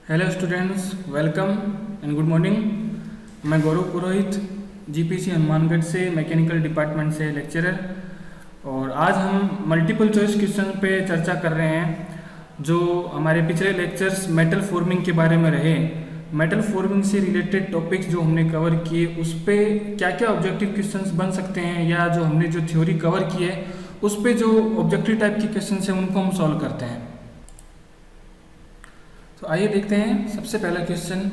Hello students, welcome and good morning. मैं गौरव पुरोहित, GPC Hanumangarh से mechanical department से लेक्चरर। और आज हम मल्टीपल चॉइस क्वेश्चन पे चर्चा कर रहे हैं। जो हमारे पिछले लेक्चर्स मेटल फॉर्मिंग के बारे में रहे, मेटल फॉर्मिंग से रिलेटेड टॉपिक्स जो हमने कवर किए, उस पर क्या क्या ऑब्जेक्टिव क्वेश्चंस बन सकते हैं, या जो हमने जो थ्योरी कवर की है उस पर जो ऑब्जेक्टिव टाइप के क्वेश्चन हैं उनको हम सॉल्व करते हैं। तो आइए देखते हैं सबसे पहला question.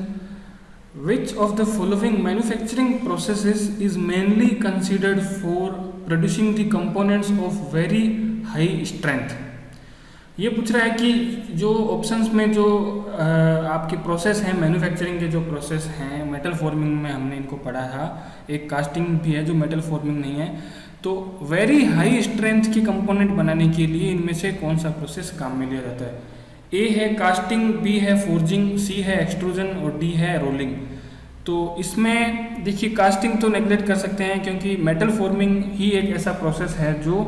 Which of the following manufacturing processes is mainly considered for producing the components of very high strength. ये पूछ रहा है कि जो ऑप्शंस में जो आपके प्रोसेस हैं, मैन्युफैक्चरिंग के जो प्रोसेस हैं, मेटल फॉर्मिंग में हमने इनको पढ़ा था, एक कास्टिंग भी है जो मेटल फॉर्मिंग नहीं है। तो वेरी हाई स्ट्रेंथ के कंपोनेंट बनाने के लिए इनमें से कौन सा प्रोसेस काम में लिया जाता है? ए है कास्टिंग, बी है फोर्जिंग, सी है एक्सट्रूजन और डी है रोलिंग। तो इसमें देखिए, कास्टिंग तो नेग्लेक्ट कर सकते हैं क्योंकि मेटल फॉर्मिंग ही एक ऐसा प्रोसेस है जो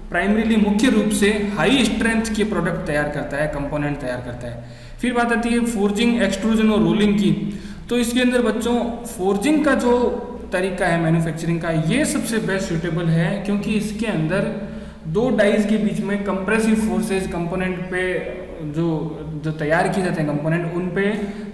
प्राइमरीली मुख्य रूप से हाई स्ट्रेंथ के प्रोडक्ट तैयार करता है, कंपोनेंट तैयार करता है। फिर बात आती है फोर्जिंग, एक्सट्रूजन और रोलिंग की। तो इसके अंदर बच्चों फोर्जिंग का जो तरीका है मैन्युफैक्चरिंग का, ये सबसे बेस्ट सूटेबल है क्योंकि इसके अंदर दो डाइज के बीच में कंप्रेसिव फोर्सेस कंपोनेंट पे जो तैयार किए जाते हैं कंपोनेंट, उन पे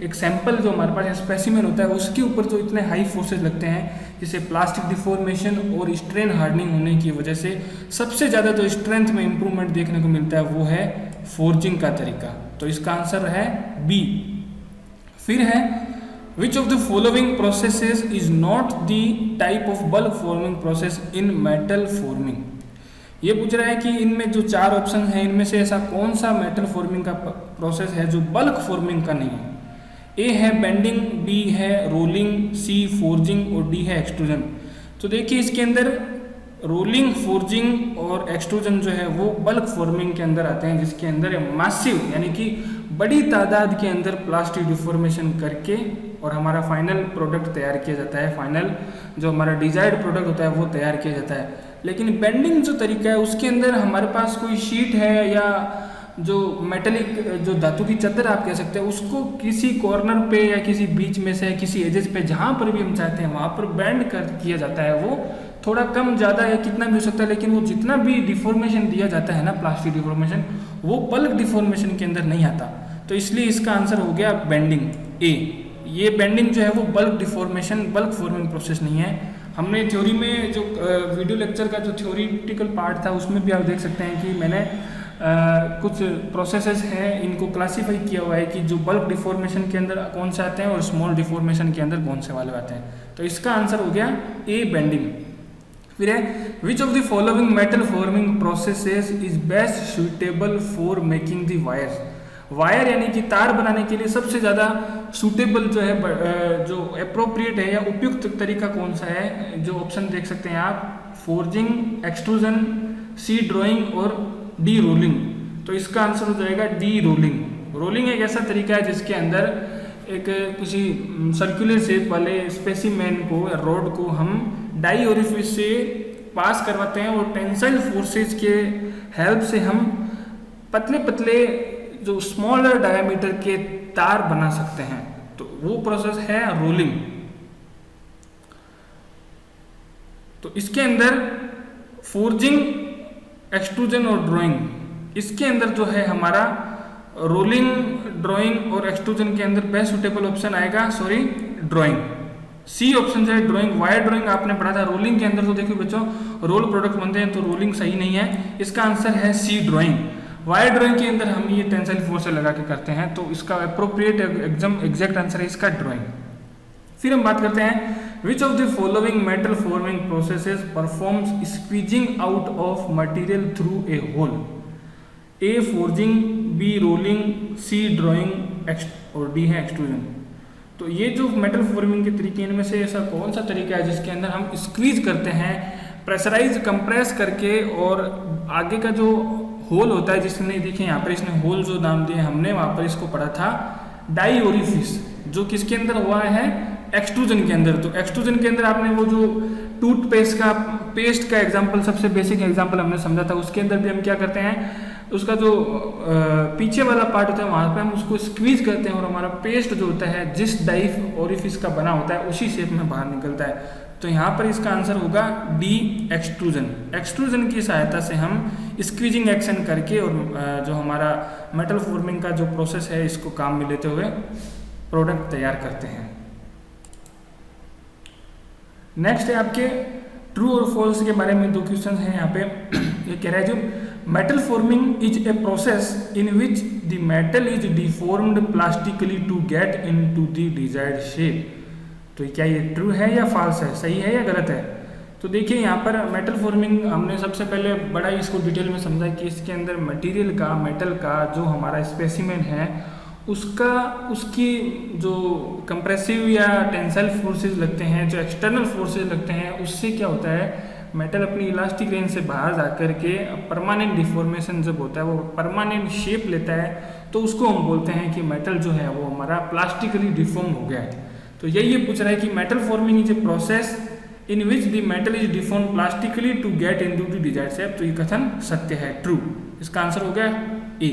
एक सैंपल जो हमारे पास स्पेसिमेन होता है उसके ऊपर जो इतने हाई फोर्सेस लगते हैं, जिसे प्लास्टिक डिफॉर्मेशन और स्ट्रेन हार्डनिंग होने की वजह से सबसे ज़्यादा जो स्ट्रेंथ में इंप्रूवमेंट देखने को मिलता है वो है फोर्जिंग का तरीका। तो इसका आंसर है बी। फिर है विच of the following processes is not the type of bulk forming process in metal forming. ये पूछ रहा है कि इनमें जो चार ऑप्शन हैं इनमें से ऐसा कौन सा मेटल फॉर्मिंग का प्रोसेस है जो बल्क फॉर्मिंग का नहीं है। ए है बेंडिंग, बी है रोलिंग, सी फोर्जिंग और डी है एक्सट्रूजन। तो देखिए इसके अंदर रोलिंग, फोर्जिंग और एक्सट्रूजन जो है वो बल्क फॉर्मिंग के अंदर आते हैं, जिसके अंदर मासिव यानी कि बड़ी तादाद के अंदर प्लास्टिक डिफॉर्मेशन करके और हमारा फाइनल प्रोडक्ट तैयार किया जाता है। फाइनल जो हमारा डिजायर्ड प्रोडक्ट होता है वो तैयार किया जाता है। लेकिन बेंडिंग जो तरीका है उसके अंदर हमारे पास कोई शीट है या जो मेटेलिक जो धातु की चादर आप कह सकते हैं, उसको किसी कॉर्नर पे या किसी बीच में से किसी एजेस पे जहाँ पर भी हम चाहते हैं वहाँ पर बेंड कर किया जाता है। वो थोड़ा कम ज़्यादा या कितना भी हो सकता है, लेकिन वो जितना भी डिफॉर्मेशन दिया जाता है ना, प्लास्टिक डिफॉर्मेशन, वो बल्क डिफॉर्मेशन के अंदर नहीं आता। तो इसलिए इसका आंसर हो गया बेंडिंग, ए। ये बेंडिंग जो है वो bulk deformation, bulk forming process नहीं है। हमने थ्योरी में जो वीडियो लेक्चर का जो थ्योरीटिकल पार्ट था उसमें भी आप देख सकते हैं कि मैंने कुछ प्रोसेसेस हैं इनको क्लासीफाई किया हुआ है कि जो बल्क डिफॉर्मेशन के अंदर कौन से आते हैं और स्मॉल डिफॉर्मेशन के अंदर कौन से वाले आते हैं। तो इसका आंसर हो गया ए, बेंडिंग। फिर है विच of the following metal forming processes is best suitable for making the wires. Wire यानी कि तार बनाने के लिए सबसे ज़्यादा सूटेबल जो है, जो अप्रोप्रिएट है या उपयुक्त तरीका कौन सा है, जो ऑप्शन देख सकते हैं आप, फोर्जिंग, एक्सट्रूजन, सी ड्राइंग और डी रोलिंग। तो इसका आंसर हो जाएगा डी रोलिंग। रोलिंग एक ऐसा तरीका है जिसके अंदर एक किसी सर्कुलर शेप वाले स्पेसिमेन को या रॉड को हम डाई ओरिफिस से पास करवाते हैं और टेंसाइल फोर्सेज के हेल्प से हम पतले पतले जो स्मॉलर डायमीटर के तार बना सकते हैं। तो वो प्रोसेस है रोलिंग। तो इसके अंदर फोर्जिंग, एक्सट्रूजन और ड्राइंग, इसके अंदर जो है हमारा रोलिंग, ड्राइंग और एक्सट्रूजन के अंदर बेस्ट सुटेबल ऑप्शन आएगा, सॉरी, ड्राइंग। सी ऑप्शन जो है ड्राइंग। वायर ड्राइंग आपने पढ़ा था। रोलिंग के अंदर तो देखो बच्चों रोल प्रोडक्ट बनते हैं, तो रोलिंग सही नहीं है। इसका आंसर है सी, ड्राइंग। वायर ड्राइंग के अंदर हम ये टेंसाइल फोर्स लगा के करते हैं, तो इसका अप्रोप्रिएट एकदम एग्जैक्ट आंसर है इसका ड्राइंग। फिर हम बात करते हैं which of the following metal forming processes performs squeezing out of material through a hole. A forging, B rolling, C drawing और डी है एक्सट्रूजन। तो ये जो मेटल फॉर्मिंग के तरीके, इनमें से ऐसा कौन सा तरीका है जिसके अंदर हम स्क्वीज करते हैं, प्रेशराइज, कंप्रेस करके, और आगे का जो होल होता है जिसने, देखिए यहाँ पर इसने होल जो नाम दिए हमने, वहाँ पर इसको पढ़ा था डाई ओरिफिस, जो किसके अंदर हुआ है, एक्सट्रूजन के अंदर। तो एक्सट्रूजन के अंदर आपने वो जो टूथपेस्ट का एग्जाम्पल, सबसे बेसिक एग्जाम्पल हमने समझा था, उसके अंदर भी हम क्या करते हैं, उसका जो पीछे वाला पार्ट होता है वहाँ पे हम उसको स्क्वीज करते हैं और हमारा पेस्ट जो होता है जिस डाई ओरिफिस का बना होता है उसी शेप में बाहर निकलता है। तो यहाँ पर इसका आंसर होगा डी, एक्सट्रूजन। एक्सट्रूजन की सहायता से हम स्क्वीजिंग एक्शन करके और जो हमारा मेटल फॉर्मिंग का जो प्रोसेस है इसको काम में लेते हुए प्रोडक्ट तैयार करते हैं। नेक्स्ट है आपके ट्रू और फॉल्स के बारे में 2 क्वेश्चन हैं यहाँ पे। ये कह रहा है जो metal forming is a process in which the metal is deformed plastically to get into the desired shape. तो क्या ये ट्रू है या फॉल्स है, सही है या गलत है? तो देखिए यहाँ पर मेटल फॉर्मिंग हमने सबसे पहले बड़ा इसको डिटेल में समझा कि इसके अंदर मटेरियल का, मेटल का जो हमारा स्पेसिमेन है उसकी जो कंप्रेसिव या टेंसाइल फोर्सेस लगते हैं, जो एक्सटर्नल फोर्सेस लगते हैं, उससे क्या होता है मेटल अपनी इलास्टिक रेंज से बाहर जा कर के परमानेंट डिफॉर्मेशन जब होता है, वो परमानेंट शेप लेता है, तो उसको हम बोलते हैं कि मेटल जो है वो हमारा प्लास्टिकली डिफॉर्म हो गया है। तो यही ये पूछ रहा है कि metal forming is a process in which the metal is deform plastically to get into the desired shape. तो ये कथन सत्य है, ट्रू। इसका आंसर हो गया ए।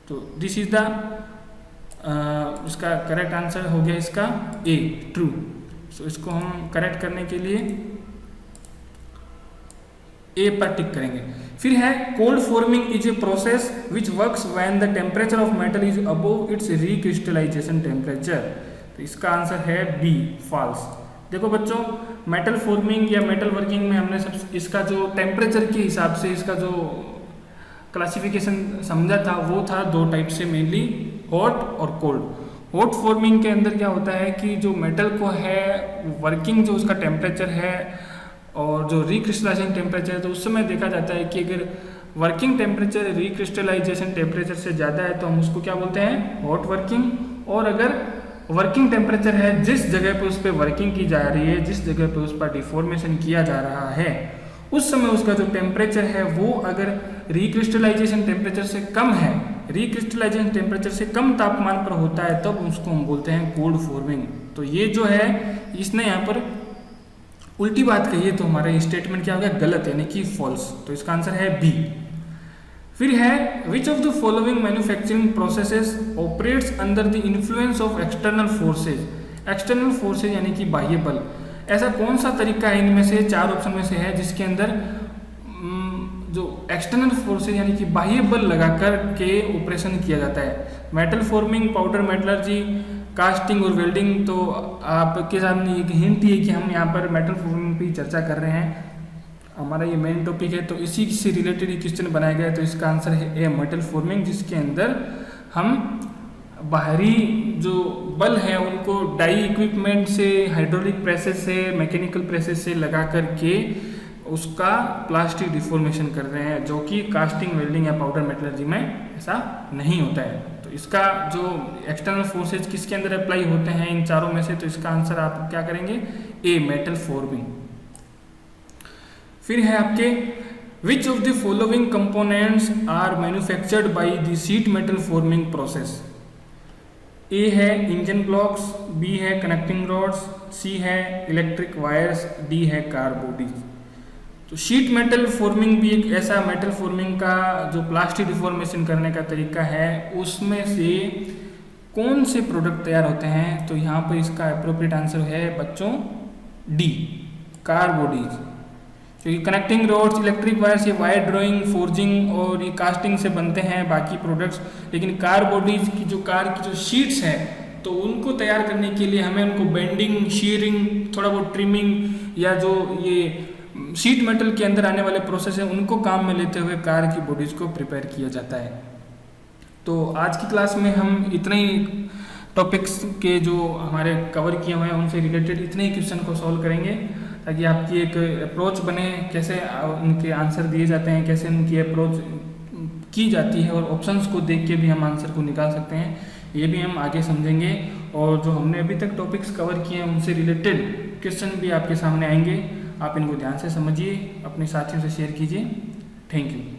तो दिस इज द इसका करेक्ट आंसर हो गया इसका ए, ट्रू। सो इसको हम करेक्ट करने के लिए ए पर टिक करेंगे। फिर है cold forming is a process which works when the temperature of metal is above it's recrystallisation temperature. तो इसका आंसर है बी, फॉल्स। देखो बच्चों, मेटल फॉर्मिंग या मेटल वर्किंग में हमने सब इसका जो टेम्परेचर के हिसाब से इसका जो क्लासिफिकेशन समझा था वो था 2 टाइप से, मेनली हॉट और कोल्ड। हॉट फॉर्मिंग के अंदर क्या होता है कि जो मेटल को है वर्किंग जो उसका टेम्परेचर है और जो रिक्रिस्टलाइजेशन टेम्परेचर है, तो उस समय देखा जाता है कि अगर वर्किंग टेम्परेचर रिक्रिस्टलाइजेशन टेम्परेचर से ज़्यादा है तो हम उसको क्या बोलते हैं, हॉट वर्किंग। और अगर वर्किंग टेम्परेचर है, जिस जगह पे उस पर वर्किंग की जा रही है, जिस जगह पे उस पर डिफॉर्मेशन किया जा रहा है, उस समय उसका जो टेम्परेचर है वो अगर रिक्रिस्टलाइजेशन टेम्परेचर से कम है, रिक्रिस्टलाइजेशन टेम्परेचर से कम तापमान पर होता है, तब उसको हम बोलते हैं कोल्ड फॉर्मिंग। तो ये जो है इसने यहाँ पर उल्टी बात कही है, तो हमारा स्टेटमेंट क्या हो गया, गलत, यानी कि फॉल्स। तो इसका आंसर है बी। फिर है विच of the following manufacturing processes operates under the influence of external forces. External forces यानी कि बाह्य बल। ऐसा कौन सा तरीका है इनमें से 4 ऑप्शन में से है जिसके अंदर जो एक्सटर्नल फोर्सेज यानी कि बाह्य बल लगाकर के ऑपरेशन किया जाता है? Metal forming, powder metallurgy, casting और वेल्डिंग। तो आपके सामने एक हिंट ही है कि हम यहाँ पर मेटल फॉर्मिंग की चर्चा कर रहे हैं, हमारा ये मेन टॉपिक है, तो इसी से रिलेटेड ही क्वेश्चन बनाया गया है। तो इसका आंसर है ए, मेटल फॉर्मिंग, जिसके अंदर हम बाहरी जो बल है उनको डाई इक्विपमेंट से, हाइड्रोलिक प्रेसेस से, मैकेनिकल प्रेसेस से लगा करके उसका प्लास्टिक डिफॉर्मेशन कर रहे हैं, जो कि कास्टिंग, वेल्डिंग या पाउडर मेटलर्जी में ऐसा नहीं होता है। तो इसका जो एक्सटर्नल फोर्सेज किसके अंदर अप्लाई होते हैं इन चारों में से, तो इसका आंसर आप क्या करेंगे, ए, मेटल फॉर्मिंग। फिर है आपके which of the following components are manufactured by the sheet metal forming process. A है इंजन ब्लॉक्स, बी है कनेक्टिंग रॉड्स, सी है इलेक्ट्रिक वायर्स, डी है कार बॉडीज। तो शीट मेटल फॉर्मिंग भी एक ऐसा मेटल फॉर्मिंग का जो प्लास्टिक डिफॉर्मेशन करने का तरीका है, उसमें से कौन से प्रोडक्ट तैयार होते हैं? तो यहाँ पर इसका अप्रोप्रिएट आंसर है बच्चों डी, कार बॉडीज। क्योंकि कनेक्टिंग रोड्स, इलेक्ट्रिक वायर्स ये वायर ड्राइंग, फोर्जिंग और ये कास्टिंग से बनते हैं बाकी प्रोडक्ट्स, लेकिन कार बॉडीज की जो कार की जो शीट्स हैं तो उनको तैयार करने के लिए हमें उनको बेंडिंग, शीयरिंग, थोड़ा बहुत ट्रिमिंग या जो ये शीट मेटल के अंदर आने वाले प्रोसेस हैं उनको काम में लेते हुए कार की बॉडीज को प्रिपेयर किया जाता है। तो आज की क्लास में हम इतने ही टॉपिक्स के जो हमारे कवर किए हुए हैं उनसे रिलेटेड इतने ही क्वेश्चन को सॉल्व करेंगे, ताकि आपकी एक अप्रोच बने, कैसे उनके आंसर दिए जाते हैं, कैसे उनकी अप्रोच की जाती है, और ऑप्शंस को देख के भी हम आंसर को निकाल सकते हैं, ये भी हम आगे समझेंगे। और जो हमने अभी तक टॉपिक्स कवर किए हैं उनसे रिलेटेड क्वेश्चन भी आपके सामने आएंगे, आप इनको ध्यान से समझिए, अपने साथियों से शेयर कीजिए। Thank you.